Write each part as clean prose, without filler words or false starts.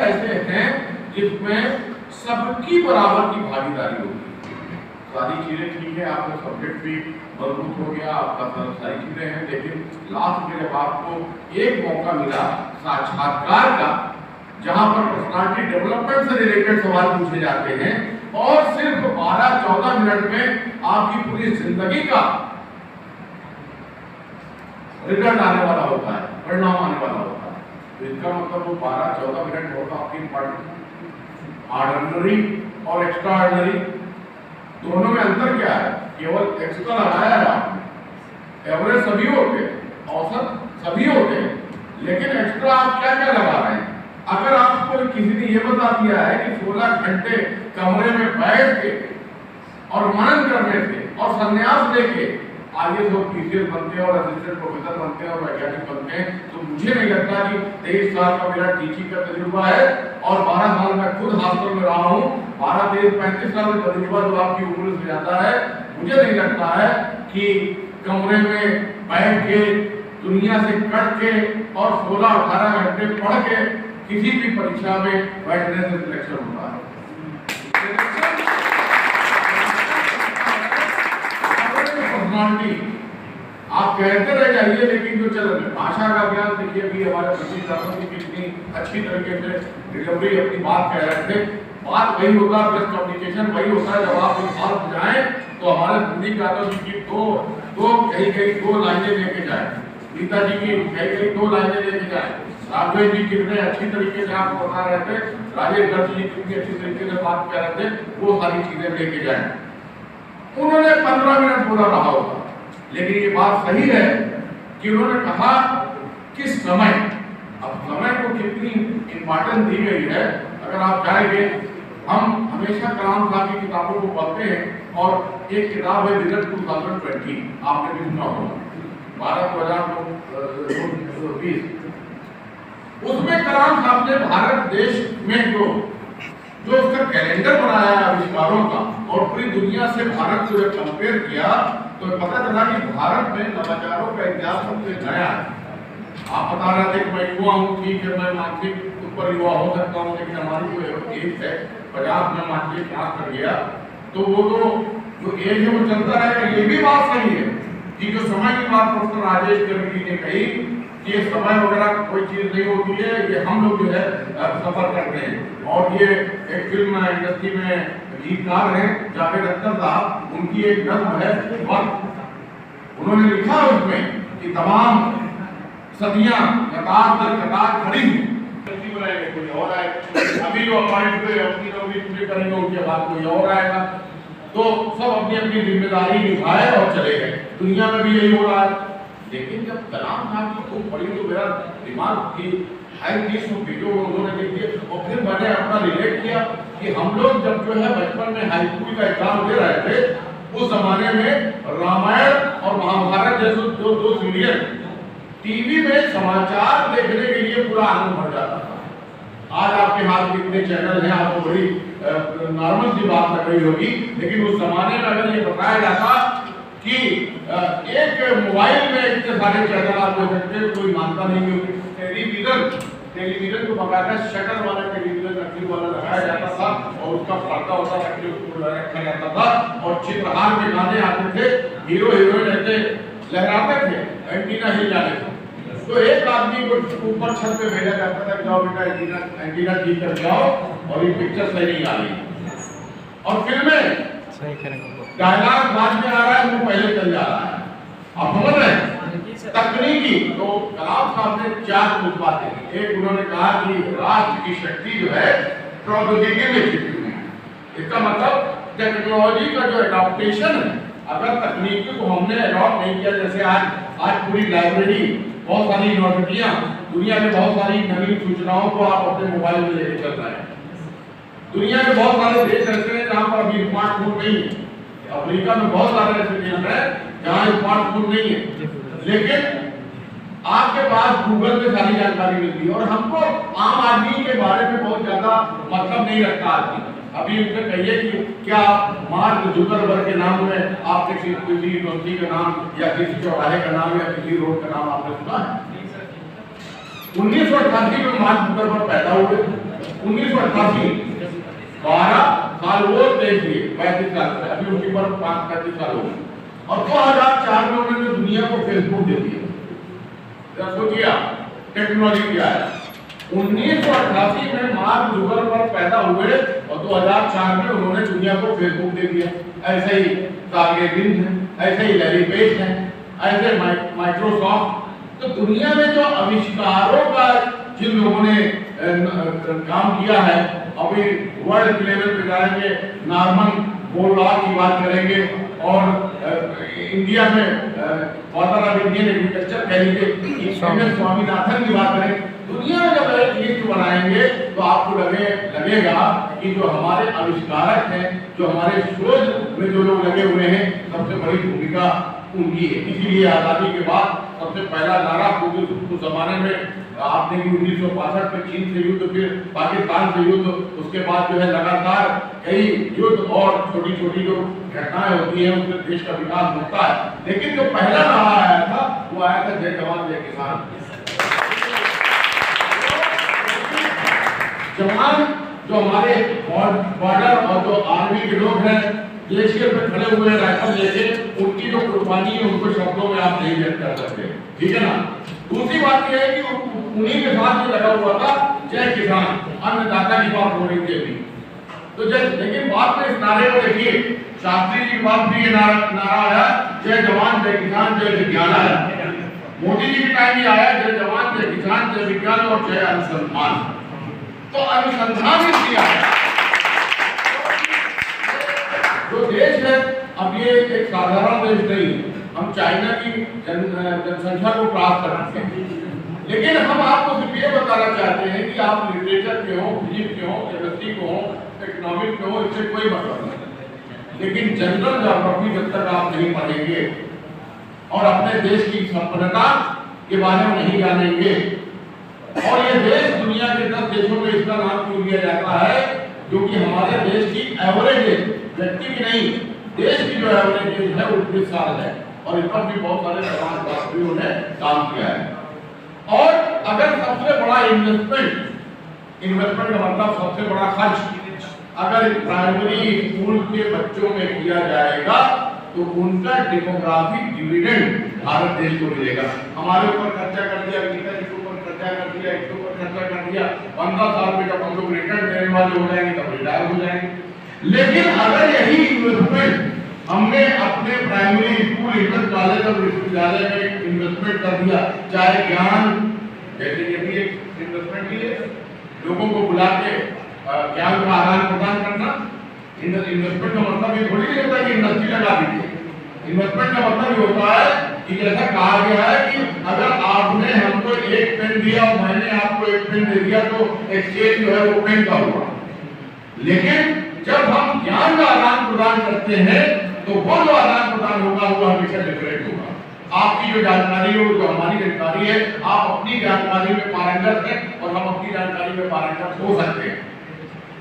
ऐसे हैं जिसमें सबकी बराबर की भागीदारी होगी। सारी चीजें ठीक है, आपका सब्जेक्ट भी मजबूत हो गया, आपका सारी चीजें हैं, लेकिन लास्ट में जब आपको एक मौका मिला साक्षात्कार का, जहां पर पर्सनालिटी डेवलपमेंट से रिलेटेड सवाल पूछे जाते हैं और सिर्फ 12-14 मिनट में आपकी पूरी जिंदगी का रिजल्ट आने वाला होता है, परिणाम आने वाला होता है, तो इसका मतलब वो 12-14 मिनट होगा आपकी इम्पॉर्टेंट। ऑर्डिनरी और एक्स्ट्रा ऑर्डिनरी दोनों में अंतर क्या है? केवल एक्स्ट्रा लगाया है आपने, एवरेज सभी होते हैं, औसत सभी होते हैं, लेकिन एक्स्ट्रा आप क्या क्या लगा रहे हैं? अगर आपको किसी ने ये बता दिया है कि 16 घंटे कमरे में बैठ के और मनन करने से और संन्यास लेके आगे जो टीचर बनते हैं और असिस्टेंट प्रोफेसर बनते हैं और वैज्ञानिक बनते हैं, तो मुझे नहीं लगता कि 23 साल का मेरा टीचिंग का तजुर्बा है और 12 साल मैं खुद हॉस्टल में रहा हूँ, 12, 23, 35 साल का तजुर्बा जो आपकी उम्र से जाता है, मुझे नहीं लगता है कि कमरे में बैठ के दुनिया से कट के और 16-18 घंटे पढ़ के किसी भी परीक्षा में बैठने से सिलेक्शन होता है। आप कहते रह जाइए, लेकिन जो चल भाषा का ज्ञान देखिए, अभी हमारे बच्चे की कितनी अच्छी तरीके से डिलीवरी अपनी बात कह रहे थे। बात वही होता है, प्रेस कम्युनिकेशन वही होता है, जब आप इस बात जाए तो हमारे हिंदी यादव जी की कहीं दो लाइनें लेके जाए, गीता जी की कहीं 2 लाइनें लेके जाए, राघवेंद्र जी कितने अच्छी तरीके से आपको बता रहे थे, राजेश दत्त जी कितनी अच्छी तरीके से बात कर रहे थे, वो सारी चीजें लेके जाए। उन्होंने 15 मिनट बोला रहा होगा, लेकिन ये बात सही है कि उन्होंने कहा कि समय, अब समय को कितनी इंपॉर्टेंस दी गई है। अगर आप जाएंगे, हम हमेशा कलाम साहब की किताबों को पढ़ते हैं और एक किताब है विजन 2020, आपने भी सुना होगा, 12/2020, उसमें कलाम साहब ने भारत देश में जो उसका कैलेंडर बनाया है आविष्कारों का और पूरी दुनिया से भारत को जब कंपेयर किया तो पता चला कि भारत में नवाचारों का इतिहास सबसे नया है। आप बता रहे थे कि मैं युवा हूँ, ठीक है, मैं मानसिक ऊपर युवा हो सकता हूँ, लेकिन हमारी जो एज है 50 में मानसिक क्रॉस कर गया, तो वो तो जो एज है वो चलता रहेगा। ये भी बात सही है कि जो समय की बात प्रोफेसर राजेश गर्गी ने कही कि ये समय वगैरह कोई चीज नहीं होती है, ये हम लोग जो है सफर करते हैं। और ये एक फिल्म इंडस्ट्री में गीतकार हैं जावेद अख्तर साहब, उनकी एक नज्म है वक्त, उन्होंने लिखा उसमें कि तमाम सदियां कतार दर कतार खड़ी हैं, कोई और आए, अभी जो अपॉइंट हुए अपनी नौकरी पूरी करेंगे, उनके बाद कोई और आएगा, तो सब अपनी अपनी जिम्मेदारी निभाए और चले गए। दुनिया में भी यही हो रहा है। लेकिन जब कलाम साहब की खूब पढ़ी तो मेरा दिमाग की हर चीज को वीडियो उन्होंने देख लिया और फिर मैंने अपना रिलेट किया कि हम लोग जब जो है बचपन में हाई स्कूल का एग्जाम दे रहे थे, उस जमाने में रामायण और महाभारत जैसे दो सीरियल टीवी में समाचार देखने के लिए पूरा आनंद भर जाता था। आज आपके हाथ में इतने चैनल हैं, आपको बड़ी नॉर्मल सी बात लग रही होगी, लेकिन उस जमाने में अगर ये बताया जाता कि एक मोबाइल में इतने सारे चैनल आप देख सकते हैं, कोई मानता नहीं है। टेलीविजन को बकायदा शटर वाला टेलीविजन रखने वाला लगाया जाता था और उसका पर्दा होता रखने उसको रखा जाता था और चित्रहार के गाने आते थे, हीरो हीरोइन ऐसे लहराते थे, एंटीना हिल जाने से, तो एक आदमी को ऊपर छत पे भेजा जाता था, जाओ बेटा एंटीना ठीक कर जाओ और ये पिक्चर सही नहीं आ रही। और फिल्में डायलॉग बाद में आ रहा है, वो पहले चल जा रहा है। अब समझ रहे हैं तकनीकी, तो कलाम साहब ने 4 मुद्दा थे। एक उन्होंने कहा कि राष्ट्र की शक्ति जो है प्रौद्योगिकी में छिपी हुई है। इसका मतलब टेक्नोलॉजी का जो एडॉप्टेशन है, अगर तकनीकी को हमने एडॉप्ट नहीं किया, जैसे आज पूरी लाइब्रेरी, बहुत सारी यूनिवर्सिटियां, दुनिया में बहुत सारी नवीन सूचनाओं को आप अपने मोबाइल में लेके चल रहे हैं। दुनिया में बहुत सारे देश ऐसे हैं जहाँ पर अभी स्मार्टफोन नहीं है। अफ्रीका में बहुत सारे ऐसे देश हैं जहाँ स्मार्टफोन नहीं है, लेकिन आपके पास गूगल पे सारी जानकारी मिलती है और हमको आम आदमी के बारे में बहुत ज्यादा मतलब नहीं रखता आदमी। अभी उनसे कहिए कि क्या मार्क जुकरबर्ग के नाम में आपने किसी यूनिवर्सिटी का नाम या किसी चौराहे का नाम या किसी रोड का नाम आपने सुना है? 1988 में मार्क जुकरबर्ग पैदा हुए, 1988 12 साल वो देखिए 35 साल से, अभी उनकी उम्र 35 साल हो गई, और 2004 में उन्होंने दुनिया को फेसबुक दे दिया। सोचिए टेक्नोलॉजी क्या है। 1988 में मार्क जुकरबर्ग पैदा हुए और 2004 में उन्होंने दुनिया को फेसबुक दे दिया। ऐसे ही सर्गे ब्रिन है, ऐसे ही लैरी पेज है, ऐसे माइक्रोसॉफ्ट। तो दुनिया में जो आविष्कारों का जिन लोगों ने काम किया है, अभी वर्ल्ड लेवल पे जाएंगे, नॉर्मन बोरलॉग की बात करेंगे, और इंडिया में फादर ऑफ इंडियन एग्रीकल्चर कह लीजिए स्वामीनाथन की बात करें। दुनिया में जब एक लिस्ट बनाएंगे तो आपको लगेगा कि जो हमारे आविष्कारक हैं, जो हमारे शोध में जो लोग लगे हुए हैं, सबसे बड़ी भूमिका उनकी है। इसीलिए आजादी के बाद सबसे पहला नारा उस जमाने में आपने 1965 में चीन से युद्ध, फिर पाकिस्तान से युद्ध, उसके बाद जो है लगातार कई युद्ध और छोटी छोटी जो घटनाएं होती हैं उसमें देश का विकास होता है। लेकिन जो पहला नारा आया था वो आया था जय जवान जय किसान। जवान जो हमारे बॉर्डर और जो आर्मी के लोग हैं, ग्लेशियर पे खड़े हुए राइफल लेके, उनकी जो कुर्बानी है उनको शब्दों में आप नहीं व्यक्त कर सकते, ठीक है ना। दूसरी बात यह है कि उन्हीं के साथ जो लगा हुआ था जय किसान, अन्नदाता की बात हो रही थी अभी तो लेकिन बाद में इस नारे को देखिए, शास्त्री जी की बात भी ये नारा आया जय जवान जय किसान जय विज्ञान आया। मोदी जी के टाइम भी आया जय जवान जय किसान जय विज्ञान और जय अनुसंधान। तो अनुसंधान किया है जो देश है। अब ये एक साधारण देश नहीं, हम चाइना की जनसंख्या को क्रॉस कर सकते हैं, लेकिन हम आपको सिर्फ ये बताना चाहते हैं कि आप लिटरेचर के हो, फिजिक्स के हो, केमिस्ट्री को हो, इकोनॉमिक्स के हो, इससे कोई मतलब नहीं। लेकिन जनरल ज्योग्राफी जब तक आप नहीं पढ़ेंगे और अपने देश की संपन्नता के बारे में नहीं जानेंगे, और ये देश दुनिया के 10 देशों में इसका नाम क्यों दिया जाता है, क्योंकि हमारे देश की एवरेज एज, व्यक्ति की नहीं, देश की जो एवरेज एज है वो 20 साल है, और इस पर भी बहुत सारे समाजशास्त्रियों ने काम किया है। और अगर सबसे बड़ा इन्वेस्टमेंट का मतलब सबसे बड़ा खर्च अगर प्राइमरी स्कूल के बच्चों में किया जाएगा तो उनका डेमोग्राफिक डिविडेंड भारत देश को मिलेगा। हमारे ऊपर खर्चा कर दिया, गीता जी के ऊपर खर्चा कर दिया, इसके ऊपर खर्चा कर दिया, 15 साल में जब हम लोग रिटर्न देने वाले हो जाएंगे तब रिटायर हो जाएंगे। लेकिन अगर यही इन्वेस्टमेंट हमने अपने प्राइमरी स्कूल, इंटर कॉलेज और विश्वविद्यालय में इन्वेस्टमेंट कर दिया, चाहे ज्ञान, जैसे ये भी एक इन्वेस्टमेंट ही है, लोगों को बुला के ज्ञान का आदान प्रदान करना। इन्वेस्टमेंट का मतलब ये थोड़ी नहीं होता कि इंडस्ट्री लगा दीजिए। इन्वेस्टमेंट का मतलब ये होता है कि जैसा कहा गया है कि अगर आपने हमको एक पेन दिया और मैंने आपको एक पेन दे दिया तो एक्सचेंज जो है वो पेन का हुआ। लेकिन जब हम ज्ञान का आदान प्रदान करते हैं तो वो जो आदान प्रदान होगा वो हमेशा डिफरेंट होगा। आपकी जो जानकारी हो, जो हमारी जानकारी है, आप अपनी जानकारी में पारंगत हैं और हम अपनी जानकारी में पारंगत हो सकते हैं।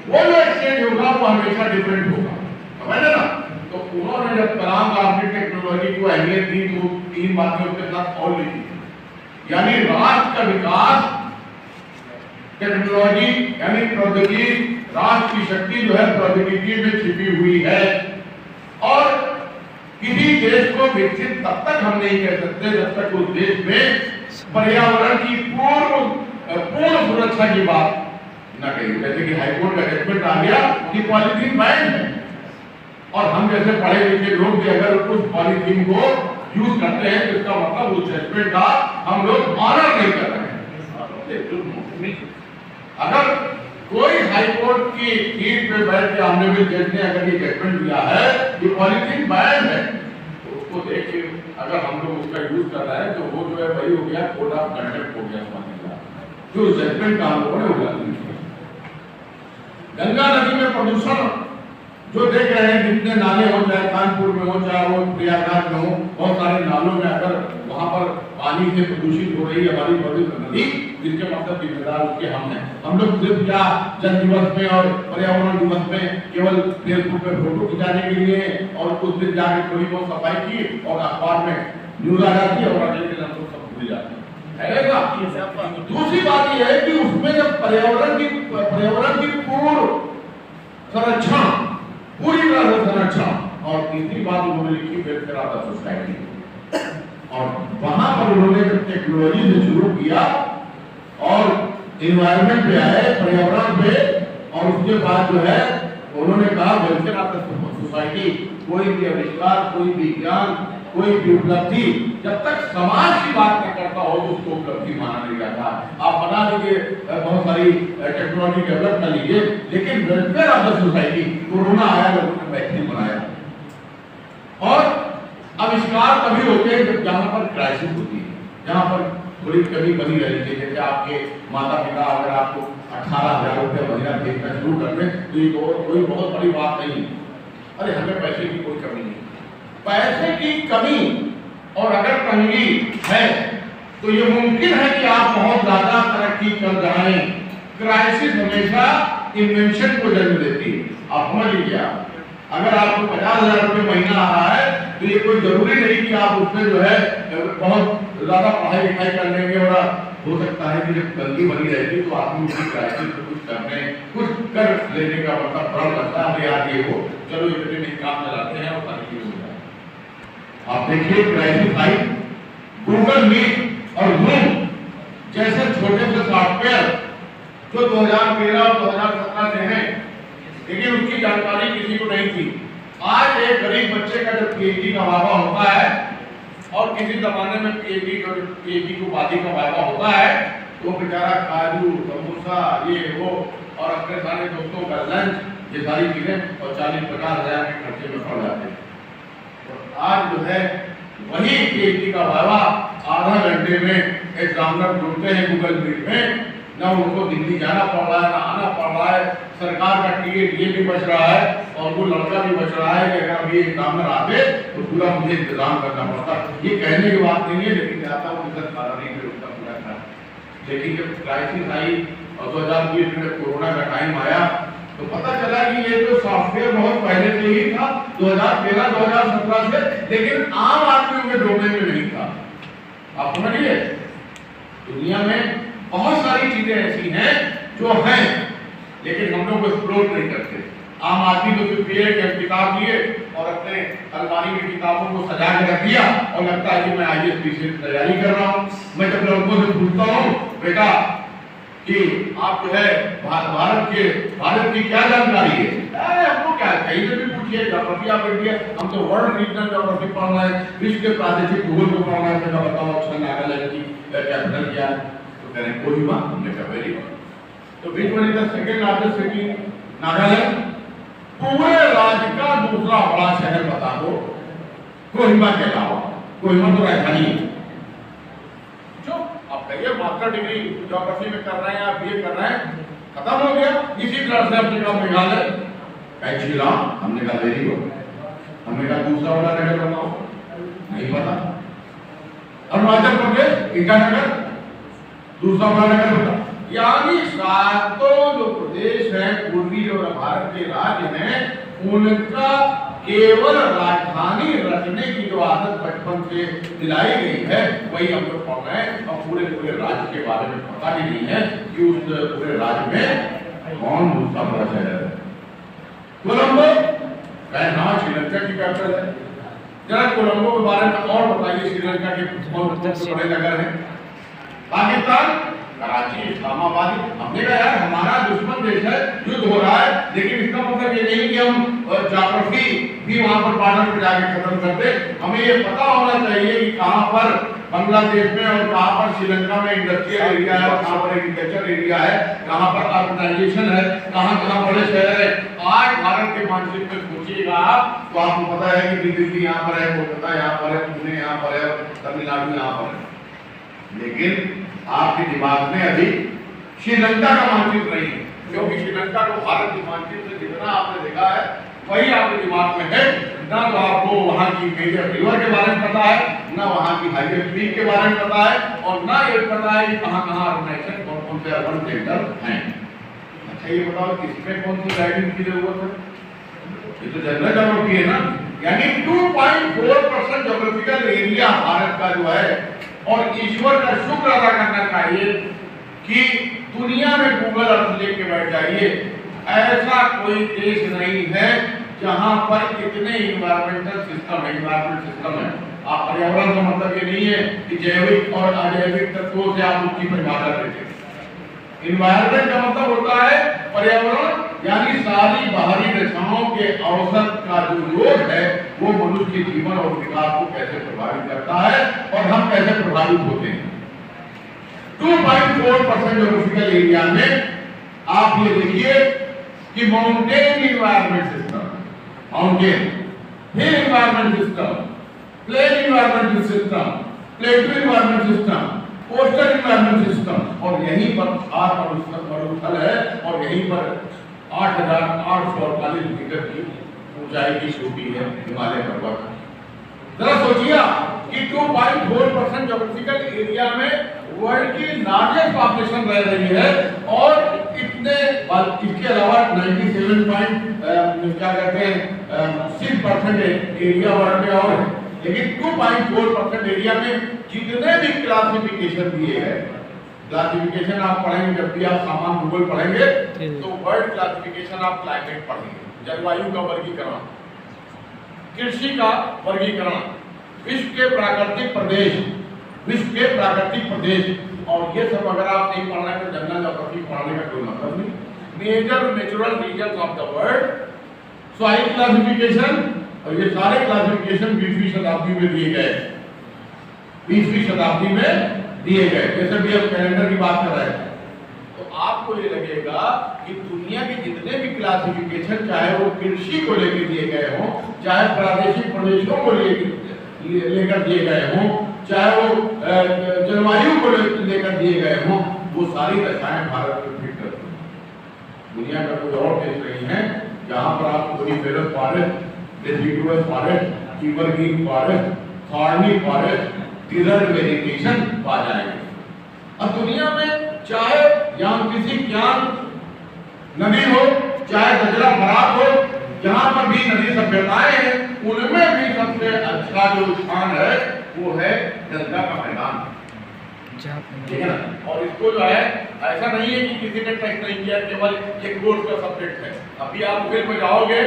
वो जो एक्सचेंज होगा वो हमेशा डिफरेंट होगा, समझे ना। तो उन्होंने जब कलाम साहब ने टेक्नोलॉजी को अहमियत दी तो 3 बातें उसके साथ और लिखी, यानी राष्ट्र का विकास टेक्नोलॉजी यानी प्रौद्योगिकी, राष्ट्र की शक्ति जो है प्रौद्योगिकी में छिपी हुई है। और किसी देश को विकसित तब तक हम नहीं कह सकते जब तक उस देश में पर्यावरण की पूर्ण सुरक्षा की बात न कही। जैसे कि हाईकोर्ट का जजमेंट आ गया कि पॉलीथीन बैन है, और हम जैसे पढ़े लिखे लोग भी अगर उस पॉलीथीन को यूज करते हैं तो इसका मतलब उस जजमेंट का हम लोग ऑनर नहीं कर रहे हैं। अगर कोई हाईकोर्ट की सीट पे बैठ के हमने भी जज ने अगर ये जजमेंट दिया है कि पॉलीथीन बैन है तो उसको देखिए, अगर हम लोग उसका यूज कर रहे हैं तो वो जो है वही हो गया कोड ऑफ कंडक्ट हो गया समझिएगा, जो जजमेंट का हम लोगों ने उल्लंघन किया। गंगा नदी में प्रदूषण जो देख रहे हैं, जितने नाले हो, चाहे कानपुर में हो, चाहे वो प्रयागराज में हो, बहुत सारे नालों में अगर वहां पर पानी से प्रदूषित हो रही है हमारी पवित्र नदी, जिसके मतलब जिम्मेदार उसके हम हैं। हम लोग सिर्फ क्या जल दिवस में और पर्यावरण दिवस में केवल फेसबुक पे फोटो खिंचाने के लिए और कुछ दिन जाके थोड़ी बहुत सफाई की और अखबार में न्यूज आ जाती है और अगले दिन हम लोग सब भूल जाते हैं। दूसरी बात यह है कि उसमें जब पर्यावरण की संरक्षण, पूरी तरह से संरक्षण। और तीसरी बात उन्होंने लिखी वेलफेयर ऑफ द सोसाइटी। और वहां पर उन्होंने टेक्नोलॉजी से शुरू किया और इन्वायरमेंट पे आए, पर्यावरण पे, और उसके बाद जो है उन्होंने कहा वेलफेयर ऑफ द सोसाइटी। कोई भी आविष्कार, कोई भी ज्ञान, कोई भी उपलब्धि जब तक समाज की बात न करता हो तो उसको उपलब्धि माना नहीं जाता। आप बना लीजिए बहुत सारी टेक्नोलॉजी डेवलप कर लीजिए, लेकिन welfare of the society, corona आया, लोगों ने वैक्सीन बनाया। और आविष्कार तभी होते हैं जब जहां पर क्राइसिस होती है, जहां पर थोड़ी कमी बनी रहती है। जैसे आपके माता पिता अगर आपको 18,000 रुपये महीना भेजना शुरू कर दें तो ये कोई बहुत बड़ी बात नहीं। अरे हमें पैसे की कोई कमी नहीं, पैसे की कमी और अगर तंगी है तो ये मुमकिन है कि आप बहुत ज्यादा तरक्की कर जाएं। क्राइसिस हमेशा इन्वेंशन को जन्म देती है। आप समझ लीजिए, अगर आपको 50,000 रुपये महीना आ रहा है तो ये कोई जरूरी नहीं कि आप उसमें जो है बहुत ज्यादा पढ़ाई लिखाई कर लेंगे। और हो सकता है कि जब तंगी बनी रहती तो आदमी उसी क्राइसिस को कुछ करने, कुछ कर लेने का मतलब बड़ा लगता है यार ये हो, चलो इतने नहीं काम चलाते हैं और सारी चीज हो जाए। आप देखिए क्राइसिस आई, गूगल मीट और जूम जैसे छोटे से सॉफ्टवेयर जो 2013 और 2017 से हैं, लेकिन उसकी जानकारी किसी को नहीं थी। आज एक गरीब बच्चे का जब पीएचडी का वादा होता है और किसी जमाने में पीएचडी को वादी का वादा होता है तो बेचारा काजू, समोसा, ये वो और अपने सारे दोस्तों का लंच, ये सारी चीजें और 40-50 हजार के खर्चे में पड़ जाते हैं। और आज जो है वही पीएचडी का वादा आधा घंटे में एग्जामिनर ढूंढते हैं गूगल मीट में, ना उनको दिल्ली जाना पड़ रहा है, ना आना पड़ रहा है, सरकार का टिकट ये भी बच रहा है और वो लड़का भी बच रहा है कि अगर अभी एग्जामिनर आते तो पूरा मुझे इंतजाम करना पड़ता। ये कहने की बात नहीं है, लेकिन चाहता हूँ नहीं उसका पूरा था। लेकिन जब क्राइसिस आई और 2020 में कोरोना का टाइम आया तो पता चला कि ये जो सॉफ्टवेयर बहुत पहले से ही था, 2013-2017 से, लेकिन आम आदमियों के डोमेन में नहीं था। आप समझिए, दुनिया में बहुत सारी चीजें ऐसी हैं जो हैं लेकिन हम लोग एक्सप्लोर नहीं करते। आम आदमी तो सिर्फ एक किताब लिए और अपने अलमारी में किताबों को सजा के रख दिया और लगता है कि मैं IAS से तैयारी कर रहा हूँ। मैं जब लोगों से पूछता हूँ बेटा कि आप जो है भारत की क्या जानकारी है, हमको क्या कहीं से भी पूछिए, ज्योग्राफी आप इंडिया, हम तो वर्ल्ड रीजनल ज्योग्राफी पढ़ना है, विश्व के प्रादेशिक भूगोल को पढ़ना है। मैं बताओ अच्छा नागालैंड की कैपिटल क्या है, कोहिमा। हमने कहा वेरी गुड। तो which one is the second largest city? Nagaland. पूरे राज्य का दूसरा बड़ा शहर बता दो कोहिमा के अलावा। कोहिमा तो राजधानी है। जो आप कहिए मास्टर डिग्री ज्योग्राफी में कर रहे हैं या BA कर रहे हैं, खत्म हो गया। इसी तरह से हमने कहा मेघालय, शिलांग, हमने कहा वेरी गुड। हमने कहा दूसरा वाला नगर बनाओ, नहीं पता। अरुणाचल प्रदेश, ईटानगर, दूसरा महानगर होता। यानी सातों जो प्रदेश हैं पूर्वी जो भारत के राज्य हैं उनका केवल राजधानी रखने की जो आदत बचपन से दिलाई गई है वही हम लोग पढ़ रहे हैं और पूरे राज्य के बारे में पता ही नहीं है कि उस पूरे राज्य में कौन दूसरा बड़ा शहर है। कोलंबो श्रीलंका की कैपिटल है। जरा कोलंबो के बारे में और बताइए, श्रीलंका के कौन बड़े नगर हैं? पाकिस्तान, कराची, इस्लामाबाद। हमने कहा यार हमारा दुश्मन देश है, युद्ध हो रहा है, लेकिन इसका मतलब ये नहीं कि हम ज्योग्राफी भी वहां पर बॉर्डर पे जाके खत्म कर दे। हमें ये पता होना चाहिए कि कहां पर बांग्लादेश में और कहां पर श्रीलंका में इंडस्ट्रियल एरिया है और कहां पर एग्रीकल्चर एरिया है, कहां पर अर्बनाइजेशन है, कहां बड़े शहर है। आज भारत के मानचित्र में सोचिएगा आप तो आपको पता है कि दिल्ली यहाँ पर है, कोलकाता यहाँ पर है, पुणे यहाँ पर है, तमिलनाडु यहाँ पर है। लेकिन आपके दिमाग में अभी श्रीलंका का मानचित्र नहीं है, क्योंकि श्रीलंका को भारत के मानचित्र जितना आपने देखा है वही आपके दिमाग में है। ना तो आपको वहां की मेजर रिवर के बारे में पता है, ना वहां की हाईएस्ट पीक के बारे में पता है, और ना ये पता है कि कहां अर्बनाइजेशन कौन से अर्बन सेंटर हैं। अच्छा ये बताओ किसमें कौन सी गाइडेंस की जरूरत है? ये तो जनरल ज्योग्राफी है ना। यानी 2.4% ज्योग्राफिकल एरिया भारत का जो है, और ईश्वर का शुक्र अदा करना चाहिए कि दुनिया में गूगल अर्थ लेके बैठ जाइए, ऐसा कोई देश नहीं है जहां पर इतने इन्वायरमेंटल सिस्टम है। आप पर्यावरण का मतलब ये नहीं है कि जैविक और अजैविक तत्वों से आप उसकी परिभाषा देते हैं। इन्वायरमेंट का मतलब होता है पर्यावरण, यानी सारी बाहरी रचनाओं के औसत का जो योग है वो मनुष्य के जीवन और विकास को कैसे प्रभावित करता है और हम कैसे प्रभावित होते हैं। 2.4% ज्योग्राफिकल एरिया में आप ये देखिए कि mountain environment system, mountain hill environment system, plain environment system, plateau environment system, coastal environment system, और यहीं पर 8 मरुस्थल है और यहीं पर 8,848 मीटर की ऊंचाई की चोटी है हिमालय पर्वत। जरा सोचिए कि 2.4% ज्योग्राफिकल एरिया में वर्ल्ड की लार्जेस्ट पॉपुलेशन रह रही है और इतने इसके अलावा 6% एरिया वर्ल्ड में और है, लेकिन 2.4% एरिया में जितने भी क्लासिफिकेशन दिए हैं, क्लासिफिकेशन आप पढ़ेंगे जब भी आप सामान्य भूगोल पढ़ेंगे तो वर्ल्ड क्लासिफिकेशन आप क्लाइमेट पढ़ेंगे, जलवायु का वर्गीकरण, कृषि का वर्गीकरण, विश्व के प्राकृतिक प्रदेश, और ये सब अगर आप नहीं पढ़ना है तो जनरल ज्योग्राफी पढ़ने का कोई मतलब नहीं। Major natural regions of the world, soil classification, और ये सारे क्लासिफिकेशन 20वीं शताब्दी में दिए गए, 20वीं शताब्दी में दिए गए। जैसे भी हम कैलेंडर की बात कर रहे हैं तो आपको ये लगेगा कि दुनिया के जितने भी क्लासिफिकेशन, चाहे वो कृषि को लेकर दिए गए हों, चाहे प्रादेशिक प्रदेशों को लेकर दिए गए हों, चाहे वो जलवायु को लेकर दिए गए हों, वो सारी दशाएं भारत में फिट करती हैं। दुनिया का कोई और देश नहीं है जहां पर आप coniferous forest, deciduous forest, evergreen forest, thorny forest, desert vegetation पा जाएंगे। अब दुनिया में चाहे यहाँ किसी ज्ञान नदी हो, चाहे गजरा फरात हो, जहां पर भी नदी सभ्यताएं हैं, उनमें भी सबसे अच्छा जो स्थान है वो है गंगा का मैदान, ठीक है ना। और इसको जो है ऐसा नहीं है कि किसी ने टेस्ट नहीं किया, केवल एक कोर्स का सब्जेक्ट है। अभी आप फिल्म में जाओगे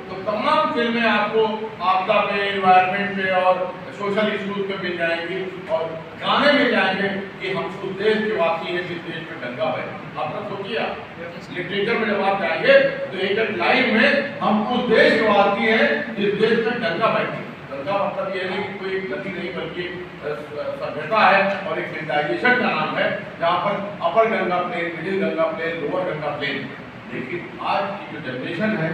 तो तमाम फिल्में आपको आपदा पे, एनवायरनमेंट पे और सोशल इश्यूज पे मिल जाएंगी, और गाने मिल जाएंगे कि हम उस देश के वासी हैं जिस देश में गंगा है। आपने सोचिए लिटरेचर में जब आप जाएंगे तो एक लाइन में हम उस देश के वासी हैं जिस देश में गंगा बहती है। गंगा मतलब ये नहीं कि कोई नदी नहीं बल्कि सभ्यता है और एक सिविलाइजेशन का नाम है, जहाँ पर upper Ganga plain, middle Ganga plain, lower Ganga plain. लेकिन आज की जो जनरेशन है,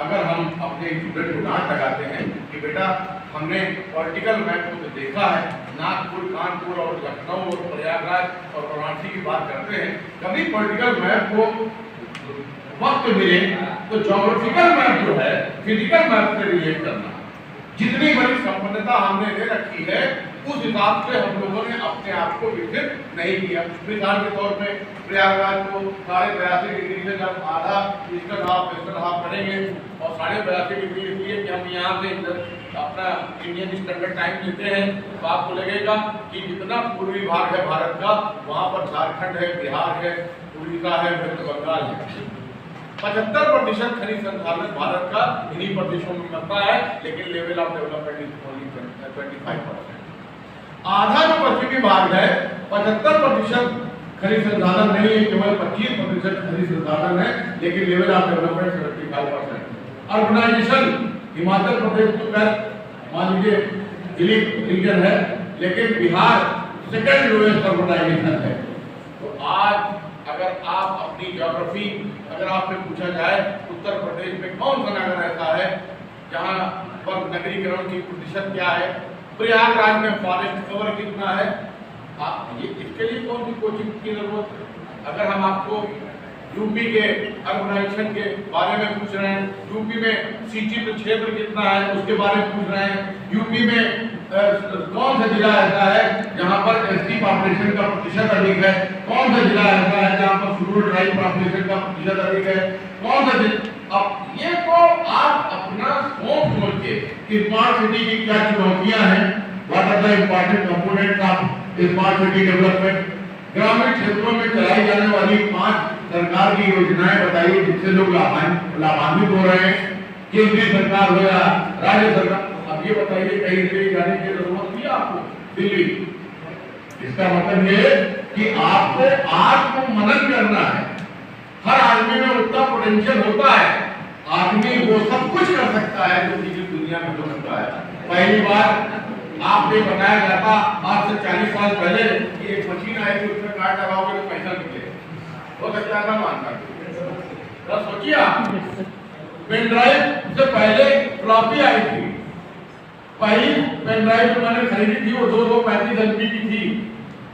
अगर हम अपने स्टूडेंट को डांट लगाते हैं कि बेटा हमने पॉलिटिकल मैप को देखा है, नागपुर, कानपुर और लखनऊ और प्रयागराज और वाराणसी की बात करते हैं, कभी पॉलिटिकल मैप को वक्त मिले तो ज्योग्राफिकल मैप जो है फिजिकल मैप से रिलेट करना। जितनी बड़ी संपन्नता हमने ले रखी है उस हिसाब से हम लोगों ने अपने आप को विकसित नहीं किया। मिसाल के तौर पे प्रयागराज को 82.5 डिग्री से जब आधा ईस्टर्न हाफ वेस्टर्न हाफ करेंगे, और 82.5 डिग्री इसलिए कि हम यहाँ से अपना इंडियन स्टैंडर्ड टाइम लेते हैं, तो आपको लगेगा कि जितना पूर्वी भाग है भारत का, वहाँ पर झारखंड है, बिहार है, उड़ीसा है, वेस्ट बंगाल है। 75% खनिज संसाधन भारत का इन्हीं प्रदेशों में मिलता है, लेकिन level of development is only 25%। आधा जो पश्चिमी भाग है 75% खनिज संसाधन नहीं है, केवल 25% खनिज संसाधन है, लेकिन level of development 75%। Urbanisation Himachal Pradesh तो मान लीजिए हिली रीजन है, लेकिन बिहार सेकेंड लोएस्ट अर्बनाइजेशन है। तो आज अगर आप अपनी ज्योग्राफी, अगर आपसे पूछा जाए उत्तर प्रदेश में कौन सा नगर ऐसा है जहाँ पर नगरीकरण की प्रतिशत क्या है, प्रयागराज में फॉरेस्ट कवर कितना है, आप ये इसके लिए कौन सी कोचिंग की जरूरत है? अगर हम आपको यूपी के अर्बनाइजेशन के बारे में पूछ रहे हैं, यूपी में सिंचित क्षेत्र कितना है उसके बारे में पूछ रहे हैं, यूपी में कौन सा जिला ऐसा है जहां पर एसटी पॉपुलेशन का प्रतिशत अधिक है, कौन सा जिला ऐसा है जहां पर शेड्यूल्ड ट्राइब पॉपुलेशन का प्रतिशत अधिक है, कौन सा जिला। अब ये तो आप अपना सोच के स्मार्ट सिटी की क्या चुनौतियां हैं, what are the important components of smart city development, ग्रामीण क्षेत्रों में चलाई जाने वाली 5 सरकार की योजनाएं बताइए जिससे लोग लाभान्वित हो रहे हैं, केंद्रीय सरकार हो या राज्य सरकार। अब ये बताइए कहीं से जाने की जरूरत नहीं आपको दिल्ली। इसका मतलब ये कि आपको आत्ममनन करना है। हर आदमी में उतना पोटेंशियल होता है, आदमी वो सब कुछ कर सकता है जो किसी दुनिया में हो सकता है। पहली बार आपने बताया जाता आज से 40 साल पहले कि एक मशीन आई थी, उसमें कार्ड लगाओगे तो पैसा निकले, हो सकता है ना मानता। सोचिए आप, पेन ड्राइव से पहले फ्लॉपी आई थी। पहली पेन ड्राइव जो मैंने खरीदी थी वो 235 MB की थी,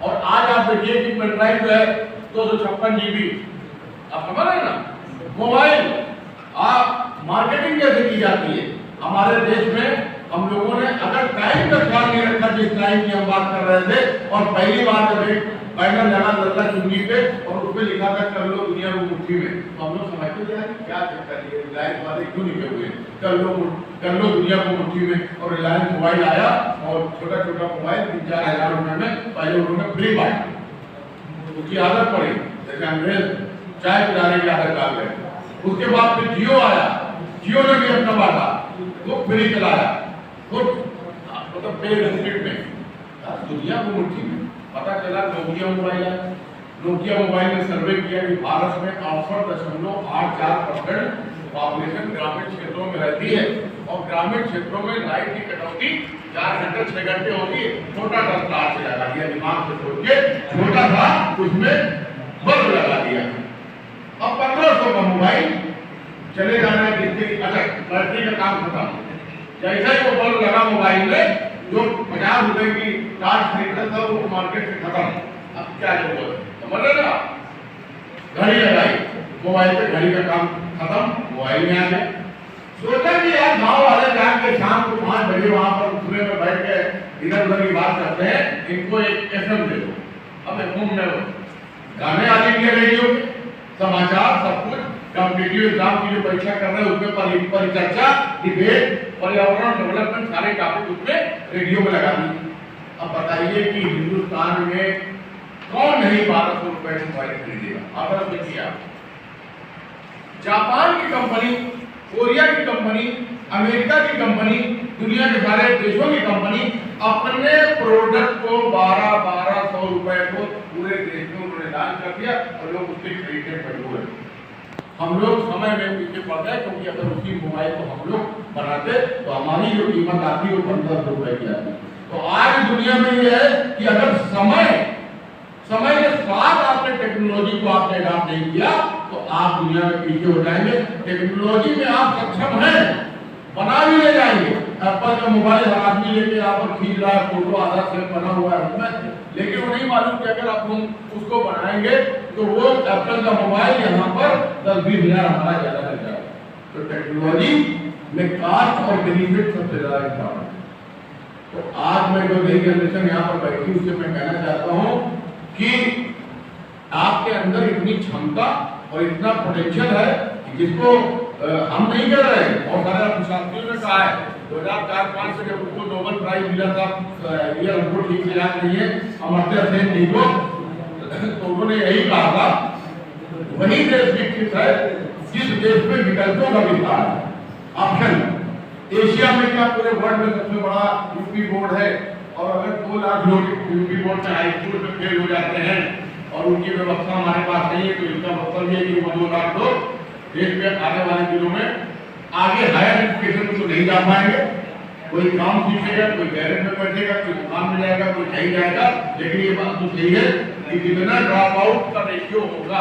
और आज आप देखिए कि पेन ड्राइव जो है 256 GB। आप समझ रहे हैं ना। मोबाइल आप मार्केटिंग कैसे की जाती है हमारे देश में। हम लोगों ने अगर टाइम का ख्याल नहीं रखा, जिस टाइम की हम बात कर रहे थे, और पहली बार जब एक बैनर लगा लल्ला चुंगी पे और उसपे लिखा था कर लो दुनिया को मुट्ठी में, तो हम लोग समझते थे कि क्या चक्कर है, रिलायंस वाले क्यों लिखे हुए कर लो दुनिया को मुट्ठी में। और रिलायंस मोबाइल आया और छोटा छोटा मोबाइल 3-4 हज़ार रुपए में पहले उन्होंने फ्री बांटा, उसकी आदत पड़ी, जैसे अंग्रेज चाय पिलाने की आदत डाल गए। उसके बाद फिर जियो आया, जियो ने भी अपना बांटा, वो फ्री चलाया, मतलब पे स्पीड में दुनिया को मुट्ठी में। पता चला नोकिया मोबाइल है। नोकिया मोबाइल ने सर्वे किया कि भारत में 68.84% पॉपुलेशन ग्रामीण क्षेत्रों में रहती है, और ग्रामीण क्षेत्रों में लाइट की कटौती 4 घंटे 6 घंटे होती है। छोटा सा तार से लगा दिया, दिमाग से सोच के छोटा था उसमें बल्ब लगा दिया। अब 1500 का मोबाइल चले जाना है, जिससे अलग बैटरी का काम खत्म। जैसा ही वो बल्ब लगा मोबाइल में, जो 50 रुपए की चार्ज खरीदता था वो मार्केट से खत्म। अब क्या जरूरत, समझ रहे ना। घड़ी लगाई मोबाइल पे, घड़ी का काम खत्म, मोबाइल में आ गया। सोचा कि यार गांव वाले जाके शाम को 5 बजे वहां पर खुले में बैठ के इधर उधर की बात करते हैं, इनको एक FM दे दो। अब FM में गाने आ जाएंगे, रेडियो समाचार सब कुछ, कॉम्पिटिटिव एग्जाम की जो परीक्षा कर रहे हैं उसमें परिचर्चा, डिबेट, पर्यावरण, डेवलपमेंट, सारे टॉपिक उसमें रेडियो में लगा दी। अब बताइए कि हिंदुस्तान में कौन नहीं 1200 रुपए मोबाइल खरीदेगा। आप देखिए, जापान की कंपनी, कोरिया की कंपनी, अमेरिका की कंपनी, दुनिया के सारे देशों की कंपनी अपने प्रोडक्ट को 1200 रुपए को पूरे देश में उन्होंने लॉन्च कर दिया, और लोग उसके खरीदने पर हुए। हम लोग समय में पीछे पड़ गए, क्योंकि अगर उसी मोबाइल को हम लोग बनाते तो हमारी जो कीमत आती है वो 1500 रुपए की आती। तो आज दुनिया में ये है कि अगर समय के साथ आपने टेक्नोलॉजी को आपने अडॉप्ट नहीं किया तो आप दुनिया में पीछे हो जाएंगे। टेक्नोलॉजी में आप सक्षम हैं, बना भी ले जाएंगे। एप्पल का मोबाइल हर आदमी लेके यहाँ पर खींच रहा है, फोटो आधा से बना हुआ है उसमें, लेकिन वो नहीं मालूम कि अगर आप हम उसको बनाएंगे तो वो एप्पल का मोबाइल यहाँ पर 10-20 हज़ार हमारा ज्यादा लग जाएगा। तो टेक्नोलॉजी में कास्ट और बेनिफिट सबसे ज्यादा इम्पोर्टेंट। तो आज मैं जो नई जनरेशन यहाँ पर बैठी उससे मैं कहना चाहता हूँ कि आपके अंदर इतनी क्षमता और इतना पोटेंशियल है जिसको हम नहीं कर रहे हैं। और सारे शास्त्रियों ने कहा है 2004-5 से जब उनको नोबेल प्राइज मिला था, ये उनको ठीक से याद नहीं है, अमर्त्य सेन जी को, तो उन्होंने यही कहा था वही देश विकसित है जिस देश में विकल्पों का विस्तार है। ऑप्शन एशिया में क्या पूरे वर्ल्ड में सबसे बड़ा यूपी बोर्ड है, और अगर 2 लाख लोग यूपी बोर्ड में हाई स्कूल में फेल हो जाते हैं और उनकी व्यवस्था हमारे पास नहीं है, तो इसका मतलब ये कि 2 लाख लोग देश में आने वाले दिनों में आगे हायर एजुकेशन में तो नहीं जा पाएंगे। कोई काम सीखेगा, कोई गैरेज में बैठेगा, कोई दुकान में जाएगा, कोई कहीं जाएगा। लेकिन ये बात तो सही है कि जितना ड्रॉप आउट का रेशियो होगा,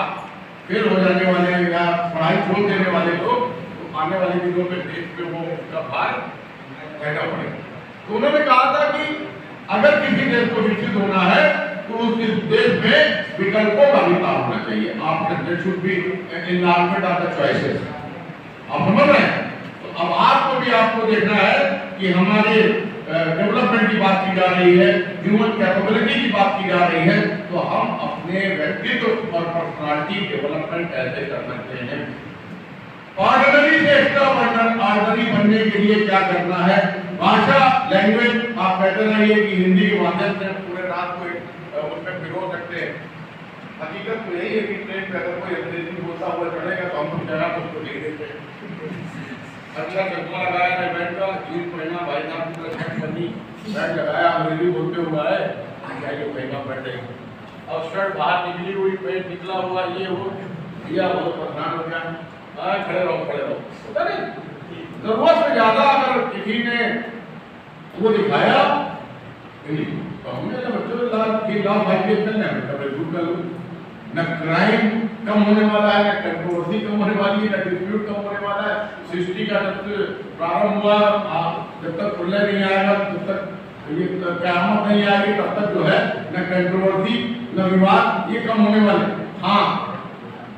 फेल हो जाने वाले या पढ़ाई छोड़ देने वाले लोग, तो आने वाले दिनों में देश पे वो उसका भार कहना पड़ेगा। तो उन्होंने कहा था कि अगर किसी देश को विकसित होना है तो उस देश में विकल्पों का विस्तार होना चाहिए। आपके should be enlargement of the choices. आप समझ रहे हैं? तो अब आपको देखना है कि हमारे डेवलपमेंट की बात की जा रही है, ह्यूमन कैपेबिलिटी की बात की जा रही है, तो हम अपने व्यक्तित्व और पर्सनालिटी डेवलपमेंट कैसे कर सकते हैं। ऑर्डिनरी से एक्स्ट्रा ऑर्डिनरी बनने के लिए क्या करना है? भाषा, लैंग्वेज आप कहते रहिए कि हिंदी के माध्यम से पूरे रात को उसमें भिगो सकते हैं। हकीकत तो यही है कि ट्रेन पे अगर कोई अंग्रेजी बोलता हुआ चढ़ेगा तो हम लोग जगह उसको ले देते हैं। अच्छा चश्मा लगाया है, बैठ का जीन पहना, भाई साहब की तरह शर्ट बनी, बैठ लगाया, अंग्रेजी बोलते हुआ है, क्या ये महंगा पड़ जाएगा। और शर्ट बाहर निकली हुई, पेट निकला हुआ, ये वो भैया बहुत परेशान हो गया। खड़े रहो खड़े रहो, पता नहीं जरूरत से ज्यादा अगर किसी ने वो दिखाया तो हमने बच्चों भाई के कर लो। न क्राइम कम होने वाला है, न कंट्रोवर्सी कम होने वाली है, न डिस्प्यूट कम होने वाला है। सृष्टि का जब प्रारंभ हुआ, जब तक प्रलय नहीं आएगा, जब तक ये क़यामत नहीं आएगी, तब तक जो है न कंट्रोवर्सी न विवाद ये कम होने वाले। हाँ,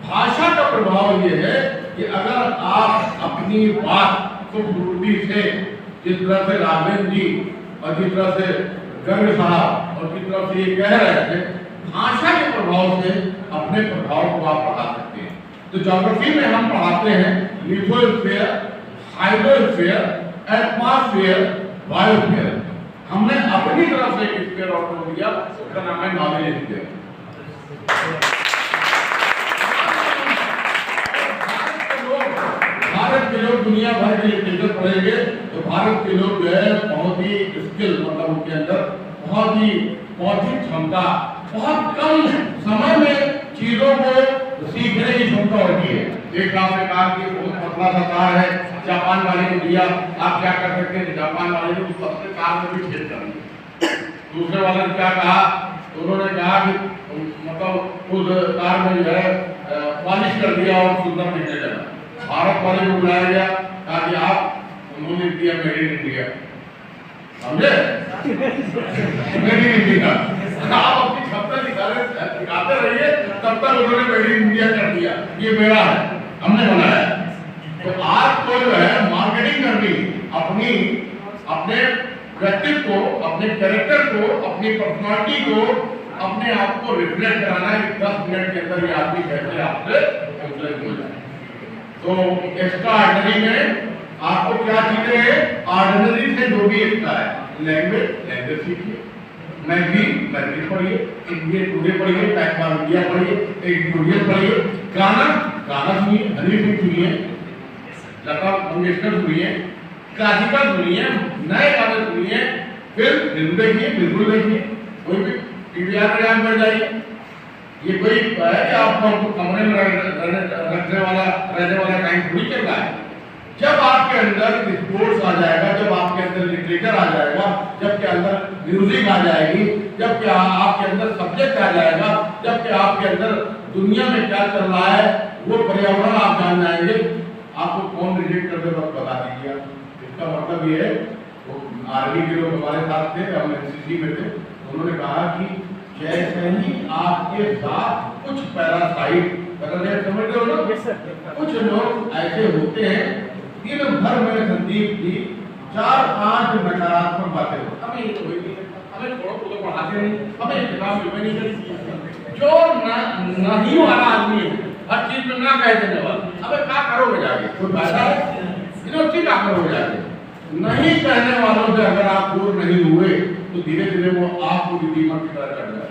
भाषा का प्रभाव ये है कि अगर आप अपनी बात को पूर्ति से, जिस तरह से राघवेंद्र जी और जिस तरह से गर्ग साहब और जिस तरह से ये कह रहे थे, भाषा के प्रभाव से अपने प्रभाव को आप बढ़ा सकते हैं। तो ज्योग्राफी में हम पढ़ाते हैं लिथोस्फीयर, हाइड्रोस्फीयर, एटमॉस्फेयर, बायोस्फीयर। हमने अपनी तरफ से एक स्फीयर और दिया, उसका नाम है नॉलेज स्फीयर। भारत के लोग दुनिया भर के लिटरेचर पढ़ेंगे तो भारत के लोग जो है बहुत ही स्किल, मतलब उनके अंदर बहुत ही बौद्धिक क्षमता, बहुत कम समय में चीजों को सीखने की क्षमता होती है। एक आपने कहा कि बहुत पतला सा तार है, जापान वाले को दिया, आप क्या कर सकते हैं, जापान वाले को पतले तार में भी छेद कर दिया। दूसरे वाले ने क्या कहा, उन्होंने कहा कि मतलब उस तार में जो है पॉलिश कर दिया और सुंदर दिखने लगा। भारत वाले को बुलाया गया, कहा कि आप, उन्होंने दिया मेड इन इंडिया, समझे, मेड इन इंडिया। आप अपनी क्षमता दिखाते रहिए, तब तक उन्होंने मेड इन इंडिया कर दिया, ये मेरा है, हमने बनाया। तो आपको जो है मार्केटिंग करनी, अपने व्यक्तित्व को, अपने कैरेक्टर को, अपनी पर्सनालिटी को, अपने आप को रिफ्लेक्ट कराना है कि 10 मिनट के अंदर ये आदमी कैसे आपसे इन्फ्लुएंस हो जाए। तो एक्स्ट्रा ऑर्डिनरी में आपको क्या चीजें हैं, ऑर्डिनरी से जो भी एक्स्ट्रा है, लैंग्वेज सीखिए, मैगजीन पढ़िए, इंडिया टुडे पढ़िए, टाइम्स ऑफ इंडिया पढ़िए, एडिटोरियल पढ़िए, गाना सुनिए, हनी सिंह सुनिए, लता मंगेशकर सुनिए, क्लासिकल सुनिए, नए गाने सुनिए, फिल्म देखिए, बिल्कुल देखिए, कोई भी पीवीआर प्रोग्राम पर जाइए। ये कोई है कि आपको कमरे में रहने वाला टाइम थोड़ी चल रहा है। जब आपके अंदर स्पोर्ट्स आ जाएगा, जब आपके अंदर लिटरेचर आ जाएगा, जब के अंदर म्यूजिक आ जाएगी, जब के आपके अंदर सब्जेक्ट आ जाएगा, जब के आपके अंदर दुनिया में क्या चल रहा है वो पर्यावरण आप जान जाएंगे। आपको कौन रिजेक्ट कर दे बता दीजिए। इसका मतलब ये है, वो आर्मी के लोग हमारे साथ थे, हम एनसीसी में थे, उन्होंने कहा कि जैसे ही आपके साथ कुछ पैरासाइट, समझ रहे हो ना, कुछ लोग ऐसे होते हैं, दिन भर में संदीप जी 4-5 नकारात्मक बातें होती, हमें ये तो हमें थोड़ा तो पढ़ाते नहीं, हमें किताब में नहीं करती। जो नहीं वाला आदमी है, हर चीज में ना कह देने वाला, हमें क्या करोगे जाके, कोई फायदा है, इन्होंने क्या करोगे जाके। नहीं कहने वालों से अगर आप दूर नहीं हुए तो धीरे धीरे वो आपको भी दीमक की तरह कर जाएगा।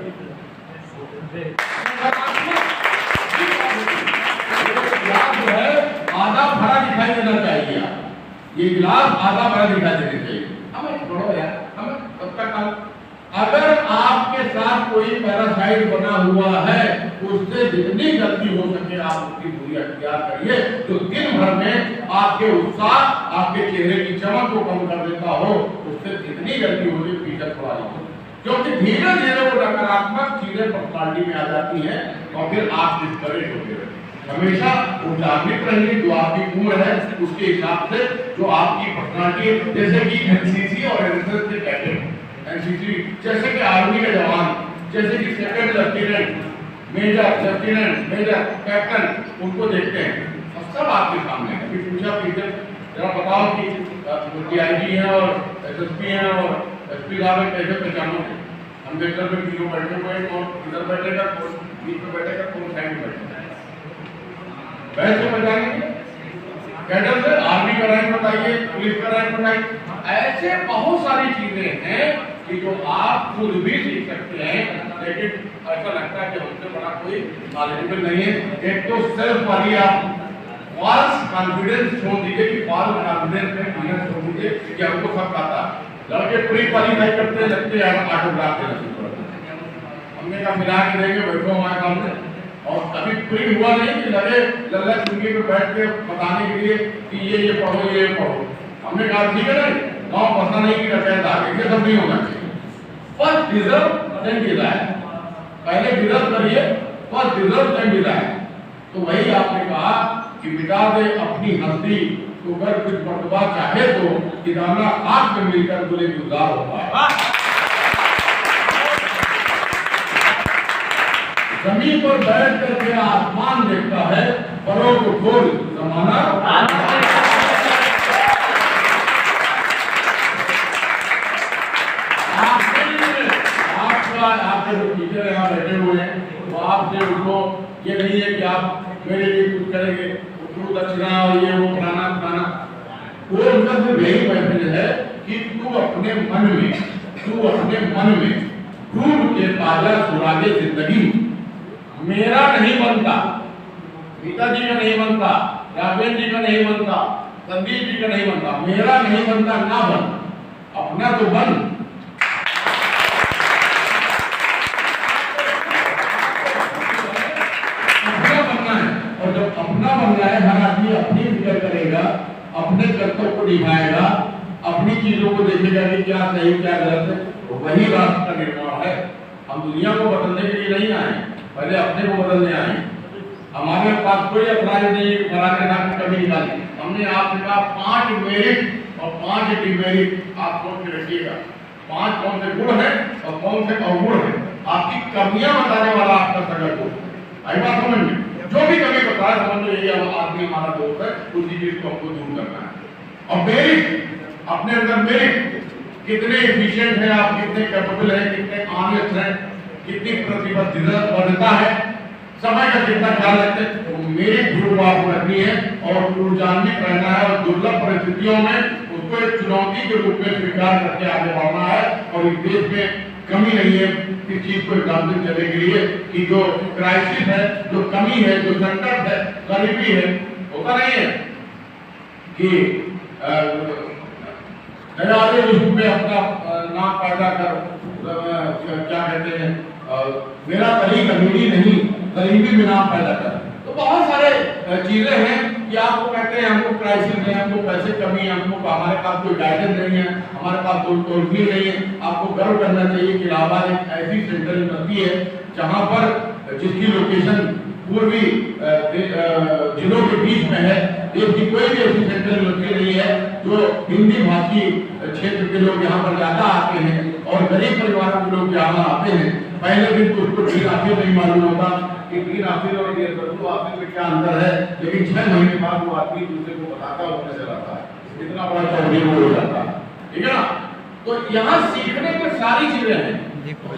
गिलास जो है आधा भरा दिखाई देना चाहिए, ये गिलास आधा भरा दिखाई देना चाहिए। हमें छोड़ो यार, हमें तब तक अगर आपके साथ कोई पैरासाइट बना हुआ है, उससे जितनी जल्दी हो सके आप उसकी दूरी अख्तियार करिए, जो दिन भर में आपके उत्साह, आपके चेहरे की चमक को कम कर देता हो, उससे जितनी जल्दी हो जाए पीछे थोड़ा लीजिए, क्योंकि धीरे धीरे वो नकारात्मक चीजें पर्सनालिटी में आ जाती हैं और फिर आप डिस्करेज होते रहते हैं। हमेशा वो जागृत रहिए, जो आपकी उम्र है उसके हिसाब से जो आपकी पर्सनालिटी, जैसे कि एनसीसी और एनएसएस के कैडेट, एनसीसी जैसे कि आर्मी के जवान, जैसे कि second lieutenant, major, lieutenant, major, captain, उनको देखते हैं सब आपके सामने है। पूछा पीछे जरा बताओ कि डीआईजी हैं और एसएसपी हैं और एसपी साहब कैसे पहचानोगे? अम्बेडकर में तीनों बैठे हुए हैं, कौन इधर बैठेगा, कौन बीच में बैठेगा, कौन साइड में बैठेगा, वैसे पहचानेंगे। कैडर से आर्मी का रैंक बताइए, पुलिस का रैंक बताइए, ऐसे बहुत सारी चीजें हैं कि जो आप खुद भी सीख सकते हैं, लेकिन ऐसा लगता है कि हमसे बड़ा कोई नॉलेजेबल नहीं है। एक तो सेल्फ वाली आप फॉल्स कॉन्फिडेंस छोड़ दीजिए कि फॉल्स कॉन्फिडेंस में बिजनेस छोड़ दीजिए कि हमको सब आता है। लड़के प्री क्वालिफाई करते लगते हैं ऑटोग्राफ देना शुरू करते हैं। हमने कहा मिला के देंगे, बैठो हमारे सामने। और कभी प्री हुआ नहीं कि लगे लल्ला चुंगी पे बैठ के बताने के लिए कि ये पढ़ो ये पढ़ो। हमने कहा ठीक है नहीं, गाँव पता नहीं कि डकैत आ गए, ये सब नहीं होना चाहिए। फर्स्ट डिजर्व देन डिजायर, पहले डिजर्व करिए, फर्स्ट डिजर्व देन डिजायर। तो वही आपने कहा कि मिटा दे अपनी हस्ती तो अगर कुछ मर्तबा चाहे तो किदाना आग में मिलकर बुरे गुजार होता है। जमीन पर बैठ करके आसमान देखता है, परों को खोल जमाना आपके जो टीचर यहाँ बैठे हुए हैं वो आपसे उनको ये नहीं है कि आप मेरे लिए कुछ करेंगे, दक्षिणा और ये वो फलाना फलाना। वो उनका सिर्फ यही मैसेज है कि तू अपने मन में ढूंढ के ताजा सुरागे जिंदगी। मेरा नहीं बनता, गीता जी का नहीं बनता, राघवेंद्र जी का नहीं बनता, संदीप जी का नहीं बनता, मेरा नहीं बनता ना बन, अपना तो बन। और जब अपना बन रहा है, हर आदमी अपनी फिक्र करेगा, अपने कर्तव्य को निभाएगा, अपनी चीजों को देखेगा कि क्या सही क्या गलत है, तो वही राष्ट्र का निर्माण है। हम दुनिया को बदलने के लिए नहीं आए, पहले अपने को बदलने आए। हमारे पास कोई अपराध नहीं फलाने नाम कभी निकाली। हमने आपसे कहा 5 मेरिट और 5 डिमेरिट आप सोच के रखिएगा। 5 कौन से गुण है और कौन से अवगुण है, आपकी कमियां बताने वाला आपका सगल गुण। आई बात समझ में? जो भी कमी बताया समझ लो यही आदमी हमारा दोस्त है, उसी चीज को हमको दूर करना है। और मेरिट, अपने अंदर मेरिट, कितने एफिशिएंट हैं आप, कितने कैपेबल हैं, कितने ऑनेस्ट हैं, कितनी प्रतिबद्धता है, समय का कितना ख्याल रखते हैं, तो मेरिट ढूंढ आपको रखनी है और ऊर्जान्वित रहना है और दुर्लभ परिस्थितियों में उसको एक चुनौती के रूप में स्वीकार करके आगे बढ़ना है। और इस देश में कमी नहीं है इस चीज को एग्जाम्पल देने के लिए कि जो क्राइसिस है, जो कमी है, जो संकट है, गरीबी है, होता नहीं है कि में अपना नाम पैदा कर, क्या कहते हैं, मेरा कहीं कमीनी नहीं, गरीबी में नाम पैदा कर। तो बहुत सारे चीजें हैं कि आपको कहते हैं हमको क्राइसिस है, हमको पैसे कमी है, हमको हमारे पास कोई गाइडेंस नहीं है, हमारे पास कोई टोल नहीं है। आपको गर्व करना चाहिए कि इलाहाबाद एक ऐसी सेंट्रल यूनिवर्सिटी है जहाँ पर जिसकी लोकेशन पूर्वी जिलों के बीच में है। देश की कोई भी ऐसी सेंट्रल यूनिवर्सिटी नहीं है जो हिंदी भाषी क्षेत्र के लोग यहाँ पर ज्यादा आते हैं और गरीब परिवारों के लोग यहाँ आते हैं। पहले दिन तो उसको डीन आखिर नहीं मालूम होता कि डीन आखिर और डीन आखिर में क्या अंतर है, लेकिन 6 महीने बाद वो आदमी दूसरे को बताता हुआ नजर आता है। इतना बड़ा चौधरी वो हो जाता है, ठीक है ना। तो यहाँ सीखने की सारी चीजें हैं।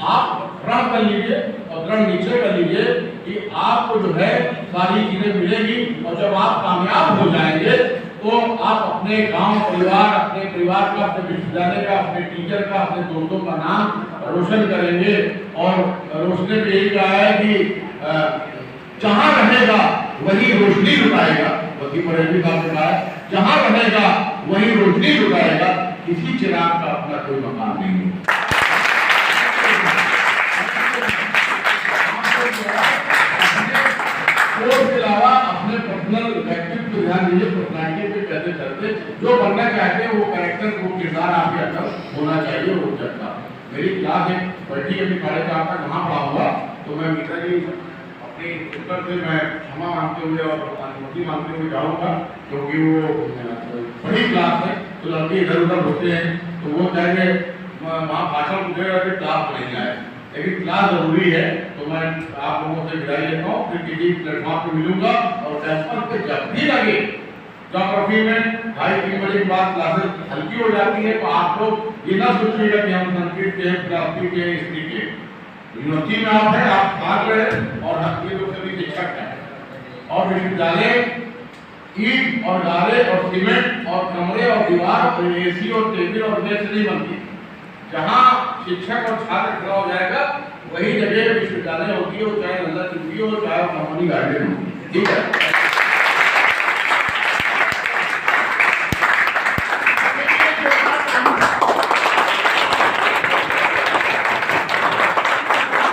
आप प्रण कर लीजिए और दृढ़ निश्चय कर लीजिए कि आपको जो है सारी चीजें मिलेगी। और जब आप कामयाब हो जाएंगे तो आप अपने गांव परिवार, अपने परिवार का, अपने विश्वविद्यालय का, अपने टीचर का, अपने दोस्तों का नाम रोशन करेंगे। और रोशनी में यही कहा है कि जहां रहेगा वही रोशनी लुटाएगा। वही परेवी साहब ने कहा है जहां रहेगा वही रोशनी लुटाएगा, किसी चिराग का अपना कोई मकान नहीं है। कोर्स के अलावा अपने पर्सनल व्यक्तित्व पे ध्यान दीजिए, पर्सनैलिटी पे कैसे करते, जो बनना चाहते हैं वो कैरेक्टर, वो किरदार आपके अंदर होना चाहिए। वो चलता मेरी क्लास एक बैठी अभी 4:30 तक वहाँ पढ़ा हुआ, तो मैं मित्रा जी अपनी उत्तर से मैं क्षमा मांगते हुए और अनुमति मांगते हुए जाऊँगा, क्योंकि वो बड़ी क्लास है तो लड़के इधर उधर होते हैं, तो वो कहेंगे वहाँ भाषण देगा कि क्लास नहीं आए, लेकिन क्लास जरूरी है। तो मैं आप लोगों से विदाई लेता हूँ, फिर किसी प्लेटफॉर्म पे मिलूंगा। और डेस्पर पे जब भी लगे ज्योग्राफी में 2:30-3 बजे के बाद क्लासेस हल्की हो जाती है, तो आप लोग ये ना सोचिएगा कि हम संस्कृत के, फिलोसफी के, हिस्ट्री के, यूनिवर्सिटी में आप हैं, आप भाग रहे और हम ये लोग सभी शिक्षक हैं। और विश्वविद्यालय ईंट और गारे और सीमेंट और कमरे और दीवार और एसी और टेबल और बेंच नहीं बनती, जहाँ शिक्षक और छात्र खड़ा हो जाएगा वही जगह विश्वविद्यालय होगी, हो चाहे नंदा चुकी हो, चाहे हार्मोनी गार्डन हो। ठीक है।